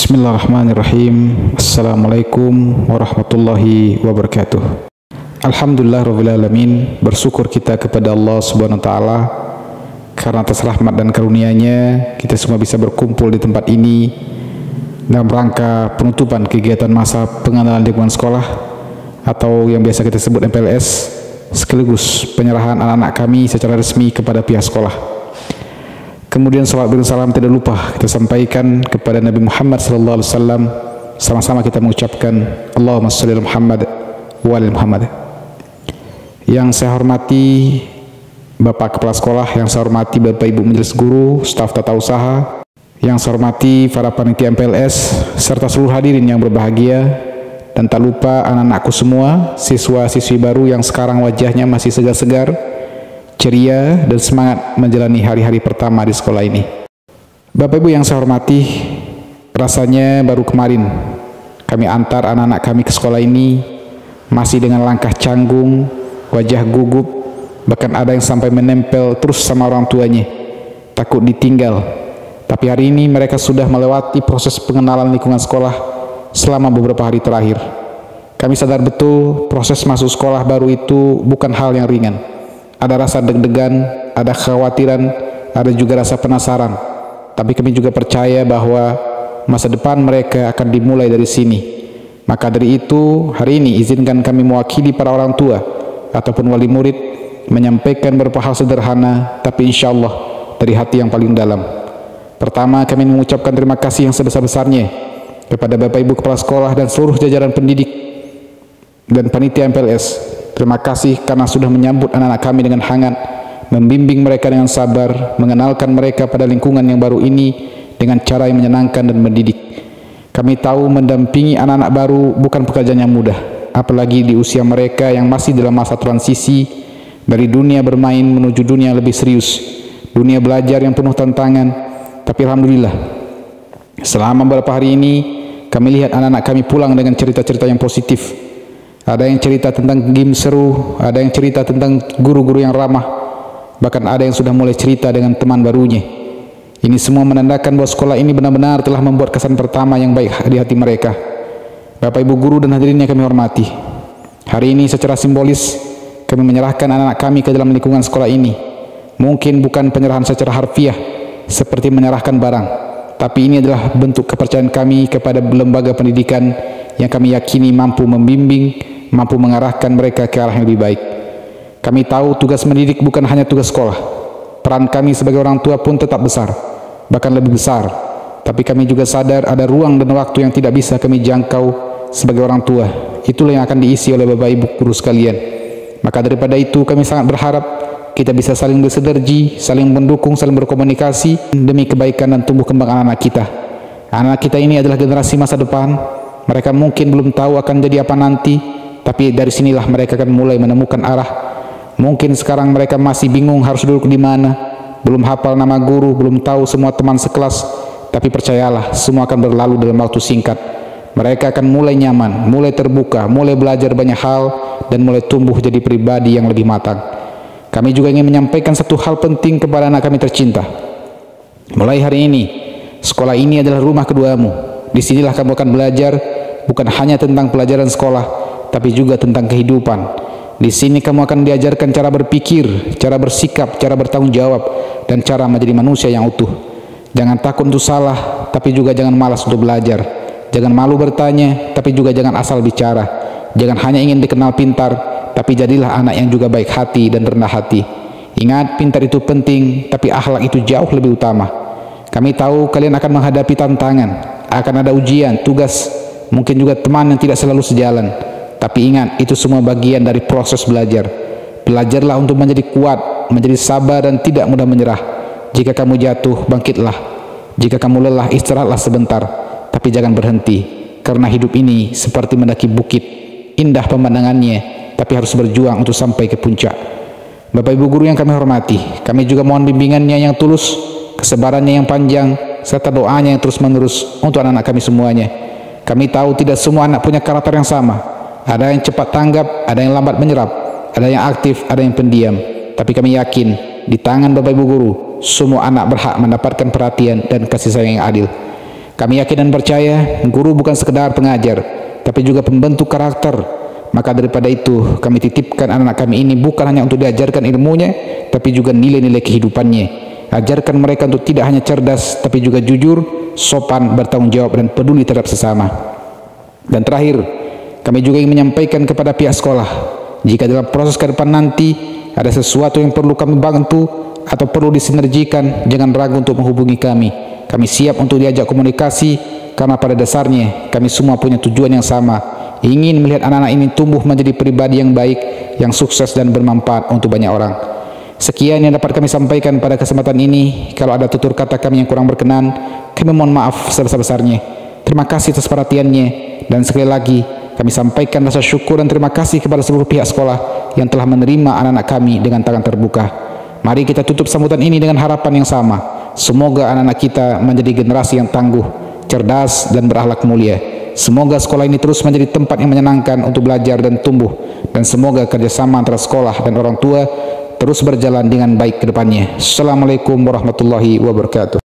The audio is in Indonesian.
Bismillahirrahmanirrahim. Assalamualaikum warahmatullahi wabarakatuh. Alhamdulillahirrahmanirrahim. Bersyukur kita kepada Allah subhanahu wa ta'ala karena atas rahmat dan karunia-Nya kita semua bisa berkumpul di tempat ini dalam rangka penutupan kegiatan masa pengenalan lingkungan sekolah atau yang biasa kita sebut MPLS, sekaligus penyerahan anak-anak kami secara resmi kepada pihak sekolah. Kemudian salawat dan salam tidak lupa kita sampaikan kepada Nabi Muhammad SAW. Sama-sama kita mengucapkan Allahumma sholli ala Muhammad wa ala Muhammad. Yang saya hormati Bapak Kepala Sekolah, yang saya hormati Bapak Ibu Majelis Guru, staf tata usaha, yang saya hormati para panitia MPLS serta seluruh hadirin yang berbahagia, dan tak lupa anak-anakku semua, siswa-siswi baru yang sekarang wajahnya masih segar-segar, ceria dan semangat menjalani hari-hari pertama di sekolah ini. Bapak Ibu yang saya hormati, rasanya baru kemarin kami antar anak-anak kami ke sekolah ini masih dengan langkah canggung, wajah gugup, bahkan ada yang sampai menempel terus sama orang tuanya, takut ditinggal. Tapi hari ini mereka sudah melewati proses pengenalan lingkungan sekolah selama beberapa hari terakhir. Kami sadar betul proses masuk sekolah baru itu bukan hal yang ringan. Ada rasa deg-degan, ada kekhawatiran, ada juga rasa penasaran. Tapi kami juga percaya bahwa masa depan mereka akan dimulai dari sini. Maka dari itu, hari ini izinkan kami mewakili para orang tua ataupun wali murid menyampaikan beberapa hal sederhana, tapi insya Allah dari hati yang paling dalam. Pertama, kami mengucapkan terima kasih yang sebesar-besarnya kepada Bapak Ibu Kepala Sekolah dan seluruh jajaran pendidik dan panitia MPLS. Terima kasih karena sudah menyambut anak-anak kami dengan hangat, membimbing mereka dengan sabar, mengenalkan mereka pada lingkungan yang baru ini dengan cara yang menyenangkan dan mendidik. Kami tahu mendampingi anak-anak baru bukan pekerjaan yang mudah, apalagi di usia mereka yang masih dalam masa transisi dari dunia bermain menuju dunia yang lebih serius, dunia belajar yang penuh tantangan. Tapi Alhamdulillah, selama beberapa hari ini kami lihat anak-anak kami pulang dengan cerita-cerita yang positif. Ada yang cerita tentang game seru, ada yang cerita tentang guru-guru yang ramah, bahkan ada yang sudah mulai cerita dengan teman barunya. Ini semua menandakan bahwa sekolah ini benar-benar telah membuat kesan pertama yang baik di hati mereka. Bapak Ibu Guru dan hadirin yang kami hormati, hari ini secara simbolis kami menyerahkan anak-anak kami ke dalam lingkungan sekolah ini. Mungkin bukan penyerahan secara harfiah seperti menyerahkan barang, tapi ini adalah bentuk kepercayaan kami kepada lembaga pendidikan yang kami yakini mampu membimbing, mampu mengarahkan mereka ke arah yang lebih baik. Kami tahu tugas mendidik bukan hanya tugas sekolah. Peran kami sebagai orang tua pun tetap besar, bahkan lebih besar. Tapi kami juga sadar ada ruang dan waktu yang tidak bisa kami jangkau sebagai orang tua. Itulah yang akan diisi oleh Bapak Ibu Guru sekalian. Maka daripada itu kami sangat berharap kita bisa saling bersinergi, saling mendukung, saling berkomunikasi demi kebaikan dan tumbuh kembang anak-anak kita. Anak kita ini adalah generasi masa depan. Mereka mungkin belum tahu akan jadi apa nanti, tapi dari sinilah mereka akan mulai menemukan arah. Mungkin sekarang mereka masih bingung harus duduk di mana, belum hafal nama guru, belum tahu semua teman sekelas, tapi percayalah semua akan berlalu dalam waktu singkat. Mereka akan mulai nyaman, mulai terbuka, mulai belajar banyak hal, dan mulai tumbuh jadi pribadi yang lebih matang. Kami juga ingin menyampaikan satu hal penting kepada anak kami tercinta. Mulai hari ini, sekolah ini adalah rumah keduamu. Disinilah kamu akan belajar bukan hanya tentang pelajaran sekolah, tapi juga tentang kehidupan. Di sini kamu akan diajarkan cara berpikir, cara bersikap, cara bertanggung jawab, dan cara menjadi manusia yang utuh. Jangan takut untuk salah, tapi juga jangan malas untuk belajar. Jangan malu bertanya, tapi juga jangan asal bicara. Jangan hanya ingin dikenal pintar, tapi jadilah anak yang juga baik hati dan rendah hati. Ingat, pintar itu penting, tapi akhlak itu jauh lebih utama. Kami tahu kalian akan menghadapi tantangan, akan ada ujian, tugas, mungkin juga teman yang tidak selalu sejalan. Tapi ingat, itu semua bagian dari proses belajar. Belajarlah untuk menjadi kuat, menjadi sabar dan tidak mudah menyerah. Jika kamu jatuh, bangkitlah. Jika kamu lelah, istirahatlah sebentar. Tapi jangan berhenti, karena hidup ini seperti mendaki bukit. Indah pemandangannya, tapi harus berjuang untuk sampai ke puncak. Bapak Ibu Guru yang kami hormati, kami juga mohon bimbingannya yang tulus, kesabarannya yang panjang, serta doanya yang terus-menerus untuk anak-anak kami semuanya. Kami tahu tidak semua anak punya karakter yang sama. Ada yang cepat tanggap, ada yang lambat menyerap, ada yang aktif, ada yang pendiam. Tapi kami yakin di tangan Bapak Ibu Guru, semua anak berhak mendapatkan perhatian dan kasih sayang yang adil. Kami yakin dan percaya guru bukan sekedar pengajar, tapi juga pembentuk karakter. Maka daripada itu kami titipkan anak-anak kami ini bukan hanya untuk diajarkan ilmunya, tapi juga nilai-nilai kehidupannya. Ajarkan mereka untuk tidak hanya cerdas, tapi juga jujur, sopan, bertanggung jawab, dan peduli terhadap sesama. Dan terakhir, kami juga ingin menyampaikan kepada pihak sekolah, jika dalam proses ke depan nanti ada sesuatu yang perlu kami bantu atau perlu disinergikan, jangan ragu untuk menghubungi kami. Kami siap untuk diajak komunikasi, karena pada dasarnya kami semua punya tujuan yang sama, ingin melihat anak-anak ini tumbuh menjadi pribadi yang baik, yang sukses dan bermanfaat untuk banyak orang. Sekian yang dapat kami sampaikan pada kesempatan ini. Kalau ada tutur kata kami yang kurang berkenan, kami mohon maaf sebesar-besarnya. Terima kasih atas perhatiannya, dan sekali lagi kami sampaikan rasa syukur dan terima kasih kepada seluruh pihak sekolah yang telah menerima anak-anak kami dengan tangan terbuka. Mari kita tutup sambutan ini dengan harapan yang sama. Semoga anak-anak kita menjadi generasi yang tangguh, cerdas, dan berakhlak mulia. Semoga sekolah ini terus menjadi tempat yang menyenangkan untuk belajar dan tumbuh. Dan semoga kerjasama antara sekolah dan orang tua terus berjalan dengan baik ke depannya. Assalamualaikum warahmatullahi wabarakatuh.